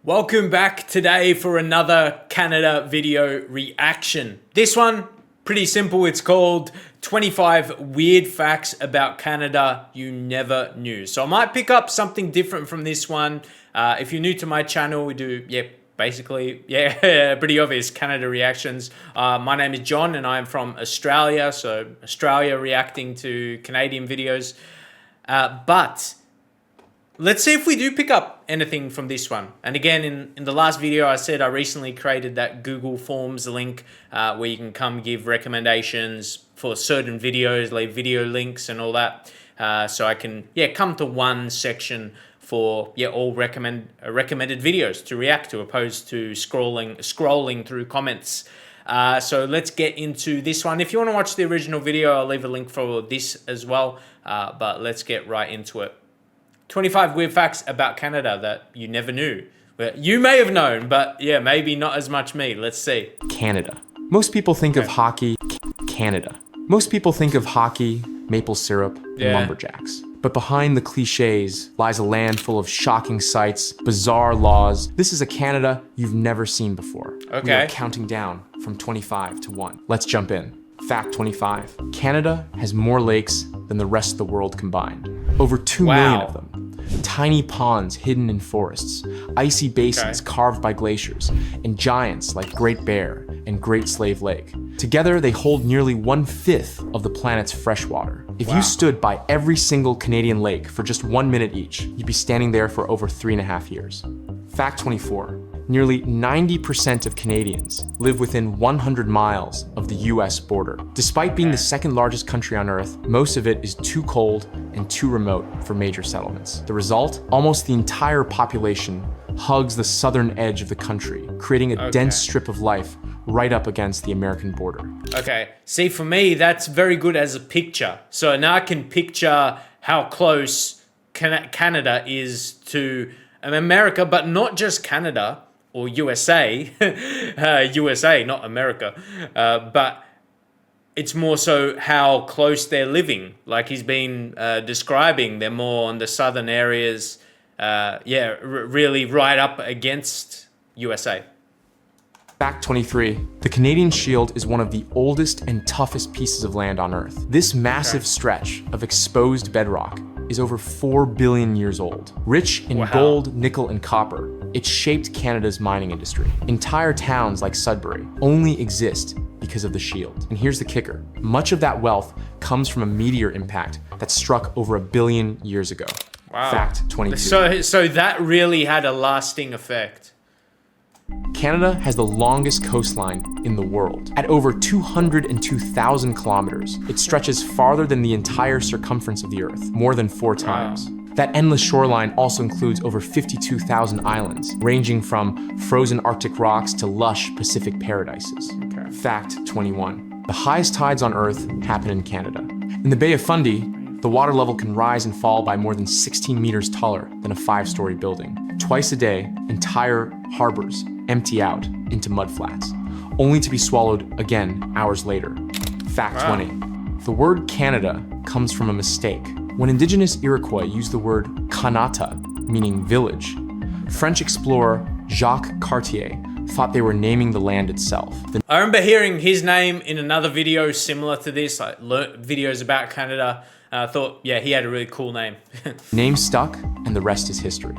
Welcome back today for another Canada video reaction. This one, pretty simple. It's called 25 Weird Facts About Canada You Never Knew. So I might pick up something different from this one. If you're new to my channel, we do, pretty obvious Canada reactions. My name is John and I'm from Australia. So Australia reacting to Canadian videos. But let's see if we do pick up anything from this one. And again, in the last video, I said I recently created that Google Forms link where you can come give recommendations for certain videos, leave video links and all that. So I can, come to one section for, all recommended videos to react to, opposed to scrolling through comments. So let's get into this one. If you want to watch the original video, I'll leave a link for this as well. But let's get right into it. 25 weird facts about Canada that you never knew. You may have known, but maybe not as much me. Let's see. Canada. Most people think of hockey. Canada. Most people think of hockey, maple syrup, and lumberjacks. But behind the cliches lies a land full of shocking sights, bizarre laws. This is a Canada you've never seen before. Okay. We are counting down from 25 to 1. Let's jump in. Fact 25. Canada has more lakes than the rest of the world combined. Over 2 million of them. Tiny ponds hidden in forests, icy basins carved by glaciers, and giants like Great Bear and Great Slave Lake. Together, they hold nearly 1/5 of the planet's fresh water. If you stood by every single Canadian lake for just 1 minute each, you'd be standing there for over 3.5 years. Fact 24. Nearly 90% of Canadians live within 100 miles of the US border. Despite being the second largest country on Earth, most of it is too cold and too remote for major settlements. The result? Almost the entire population hugs the southern edge of the country, creating a dense strip of life right up against the American border. Okay, see, for me, that's very good as a picture. So now I can picture how close Canada is to America, but not just Canada or USA, USA, not America, but it's more so how close they're living. Like he's been describing, they're more on the southern areas, really right up against USA. Fact 23. The Canadian Shield is one of the oldest and toughest pieces of land on Earth. This massive stretch of exposed bedrock is over 4 billion years old. Rich in gold, nickel, and copper, it shaped Canada's mining industry. Entire towns like Sudbury only exist because of the shield. And here's the kicker. Much of that wealth comes from a meteor impact that struck over 1 billion years ago. Wow. Fact 22. So that really had a lasting effect. Canada has the longest coastline in the world. At over 202,000 kilometers, it stretches farther than the entire circumference of the Earth, more than 4 times. That endless shoreline also includes over 52,000 islands, ranging from frozen Arctic rocks to lush Pacific paradises. Fact 21. The highest tides on Earth happen in Canada. In the Bay of Fundy, the water level can rise and fall by more than 16 meters taller than a 5-story building. Twice a day, entire harbors empty out into mudflats, only to be swallowed again hours later. Fact 20. The word Canada comes from a mistake. When indigenous Iroquois used the word Kanata, meaning village, French explorer Jacques Cartier thought they were naming the land itself. I remember hearing his name in another video similar to this. I learned videos about Canada. I thought, he had a really cool name. Name stuck, and the rest is history.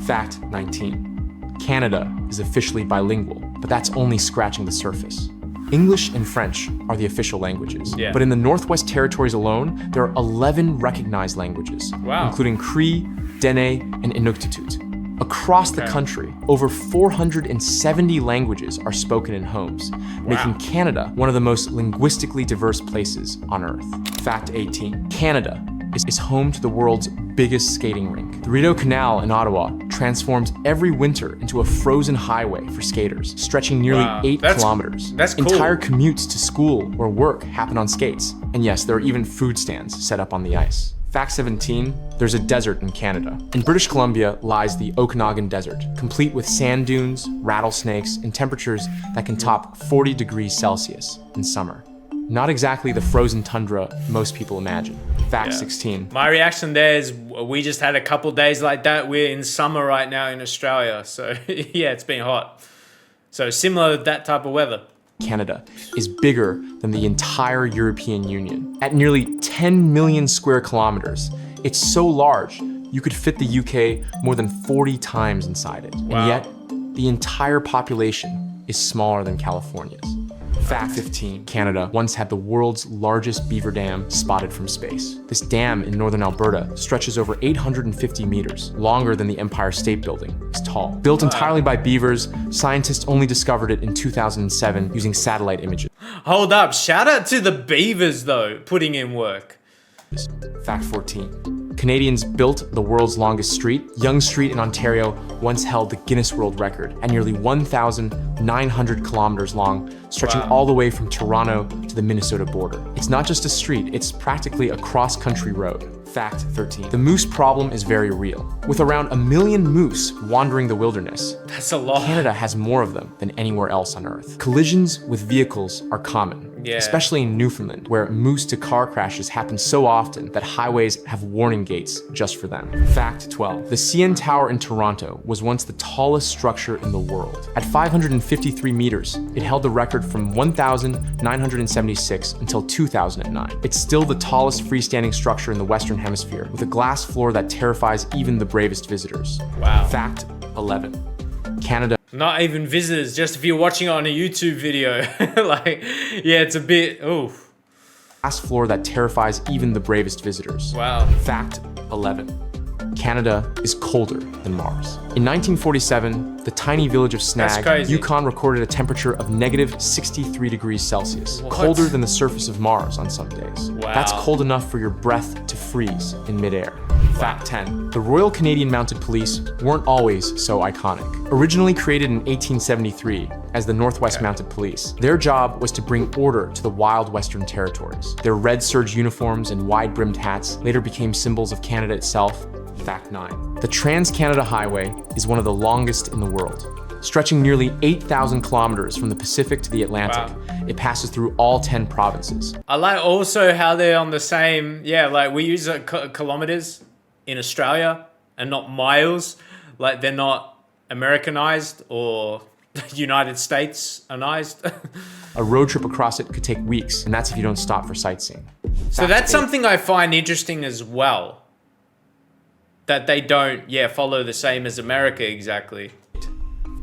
Fact 19. Canada is officially bilingual, but that's only scratching the surface. English and French are the official languages. But in the Northwest Territories alone, there are 11 recognized languages, including Cree, Dene, and Inuktitut. Across the country, over 470 languages are spoken in homes, making Canada one of the most linguistically diverse places on Earth. Fact 18. Canada is home to the world's biggest skating rink. The Rideau Canal in Ottawa transforms every winter into a frozen highway for skaters, stretching nearly 8 kilometers. That's cool. Entire commutes to school or work happen on skates. And yes, there are even food stands set up on the ice. Fact 17, there's a desert in Canada. In British Columbia lies the Okanagan Desert, complete with sand dunes, rattlesnakes, and temperatures that can top 40 degrees Celsius in summer. Not exactly the frozen tundra most people imagine. Fact 16. My reaction there is we just had a couple days like that. We're in summer right now in Australia. So yeah, it's been hot. So similar to that type of weather. Canada is bigger than the entire European Union. At nearly 10 million square kilometers, it's so large you could fit the UK more than 40 times inside it. Wow. And yet, the entire population is smaller than California's. Fact 15. Canada once had the world's largest beaver dam spotted from space. This dam in northern Alberta stretches over 850 meters, longer than the Empire State Building is tall. Built entirely by beavers, scientists only discovered it in 2007 using satellite images. Hold up, shout out to the beavers though, putting in work. Fact 14. Canadians built the world's longest street. Yonge Street in Ontario once held the Guinness World Record at nearly 1,900 kilometers long, stretching all the way from Toronto to the Minnesota border. It's not just a street, it's practically a cross-country road. Fact 13. The moose problem is very real. With around 1 million moose wandering the wilderness, That's a lot. Canada has more of them than anywhere else on Earth. Collisions with vehicles are common, especially in Newfoundland, where moose-to-car crashes happen so often that highways have warning gates just for them. Fact 12. The CN Tower in Toronto was once the tallest structure in the world. At 553 meters, it held the record from 1,976 until 2009. It's still the tallest freestanding structure in the Western Hemisphere, with a glass floor that terrifies even the bravest visitors. Wow. Fact 11. Canada. Not even visitors, just if you're watching it on a YouTube video. Like, yeah, it's a bit, oof. Glass floor that terrifies even the bravest visitors. Wow. Fact 11. Canada is colder than Mars. In 1947, the tiny village of Snag, Yukon recorded a temperature of negative 63 degrees Celsius, colder than the surface of Mars on some days. Wow. That's cold enough for your breath to freeze in midair. Fact 10. The Royal Canadian Mounted Police weren't always so iconic. Originally created in 1873 as the Northwest Mounted Police, their job was to bring order to the wild Western Territories. Their red serge uniforms and wide-brimmed hats later became symbols of Canada itself. Fact 9. The Trans-Canada Highway is one of the longest in the world. Stretching nearly 8,000 kilometers from the Pacific to the Atlantic, it passes through all 10 provinces. I like also how they're on the same, like we use kilometers in Australia and not miles. Like they're not Americanized or United States-anized. A road trip across it could take weeks, and that's if you don't stop for sightseeing. So that's something I find interesting as well. That they don't, follow the same as America exactly.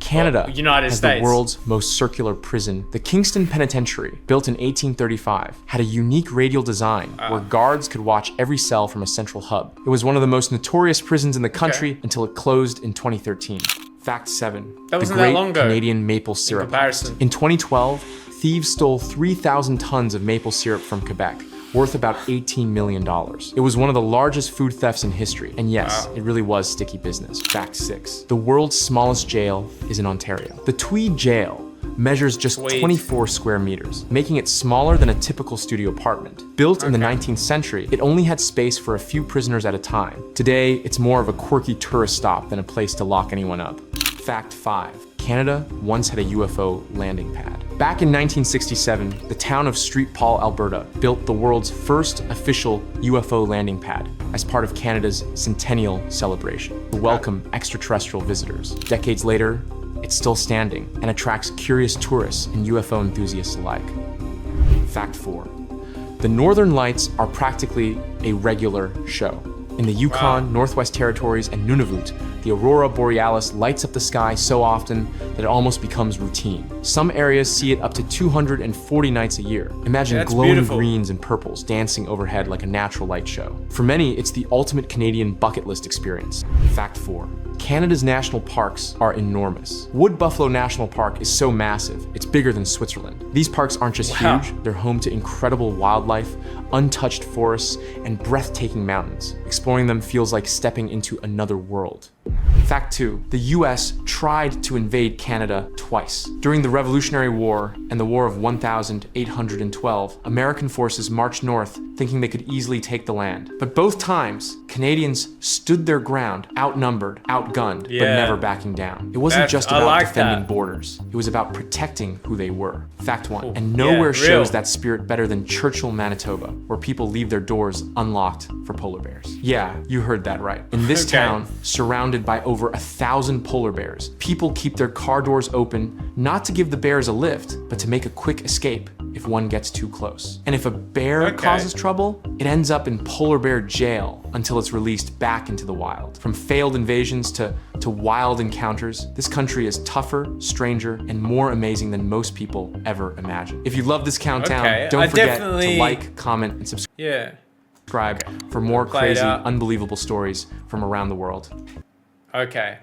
Canada United has States. The world's most circular prison. The Kingston Penitentiary, built in 1835, had a unique radial design where guards could watch every cell from a central hub. It was one of the most notorious prisons in the country until it closed in 2013. Fact 7. That wasn't the great that long ago, Canadian maple syrup. comparison. In 2012, thieves stole 3,000 tons of maple syrup from Quebec, worth about $18 million. It was one of the largest food thefts in history, and yes, it really was sticky business. Fact 6. The world's smallest jail is in Ontario. The Tweed Jail measures just 24 square meters, making it smaller than a typical studio apartment. Built in the 19th century, it only had space for a few prisoners at a time. Today, it's more of a quirky tourist stop than a place to lock anyone up. Fact 5. Canada once had a UFO landing pad. Back in 1967, the town of Street Paul, Alberta, built the world's first official UFO landing pad as part of Canada's centennial celebration to welcome extraterrestrial visitors. Decades later, it's still standing and attracts curious tourists and UFO enthusiasts alike. Fact 4. The Northern Lights are practically a regular show. In the Yukon, Northwest Territories, and Nunavut, the aurora borealis lights up the sky so often that it almost becomes routine. Some areas see it up to 240 nights a year. Imagine glowing greens and purples dancing overhead like a natural light show. For many, it's the ultimate Canadian bucket list experience. Fact 4. Canada's national parks are enormous. Wood Buffalo National Park is so massive, it's bigger than Switzerland. These parks aren't just huge, they're home to incredible wildlife, untouched forests, and breathtaking mountains. Exploring them feels like stepping into another world. Fact 2. The US tried to invade Canada twice. During the Revolutionary War and the War of 1812, American forces marched north thinking they could easily take the land. But both times, Canadians stood their ground, outnumbered, outgunned, outgunned, but Yeah. never backing down. It wasn't just I about like defending that. borders. It was about protecting who they were. Fact 1. And Yeah, nowhere real. shows that spirit better than Churchill, Manitoba, where people leave their doors unlocked for polar bears. Yeah, you heard that right. In this Okay. town, surrounded by over 1,000 polar bears, people keep their car doors open, not to give the bears a lift, but to make a quick escape if one gets too close. And if a bear Okay. causes trouble, it ends up in polar bear jail until it's released back into the wild. From failed invasions to wild encounters, this country is tougher, stranger, and more amazing than most people ever imagined. If you love this countdown, Okay, don't I forget definitely- to like, comment, and subscribe Yeah. for more Play it crazy, out. unbelievable stories from around the world. Okay.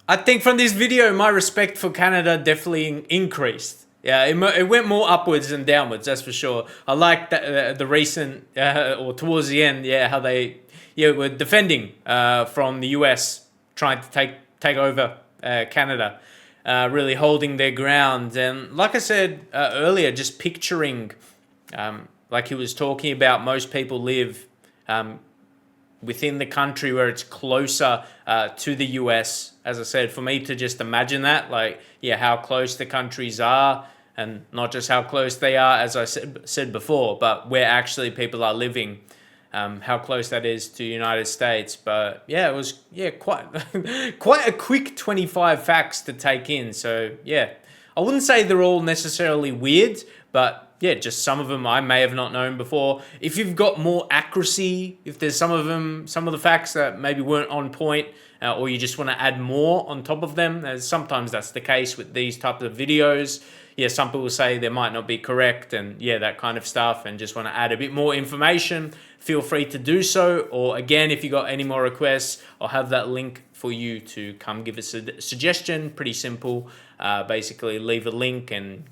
I think from this video, my respect for Canada definitely increased. Yeah, it went more upwards than downwards, that's for sure. I like that the recent, or towards the end, yeah, how they were defending from the US, trying to take over Canada, really holding their ground. And like I said earlier, just picturing, like he was talking about, most people live within the country where it's closer to the US. As I said, for me to just imagine that, like, yeah, how close the countries are, and not just how close they are, as I said before, but where actually people are living, how close that is to the United States. But yeah, it was quite quite a quick 25 facts to take in. So yeah, I wouldn't say they're all necessarily weird, but yeah, just some of them I may have not known before. If you've got more accuracy, if there's some of the facts that maybe weren't on point, or you just want to add more on top of them, as sometimes that's the case with these types of videos. Yeah, some people say they might not be correct, and yeah, that kind of stuff, and just want to add a bit more information, feel free to do so. Or again, if you got any more requests, I'll have that link for you to come give us a suggestion. Pretty simple. Basically, leave a link, and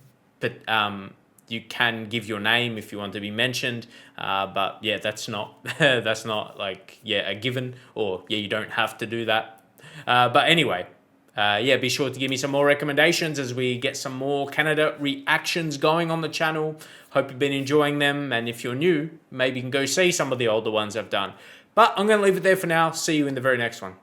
you can give your name if you want to be mentioned, but yeah, that's not that's not like a given, or you don't have to do that. But anyway, be sure to give me some more recommendations as we get some more Canada reactions going on the channel. Hope you've been enjoying them, and if you're new, maybe you can go see some of the older ones I've done. But I'm going to leave it there for now. See you in the very next one.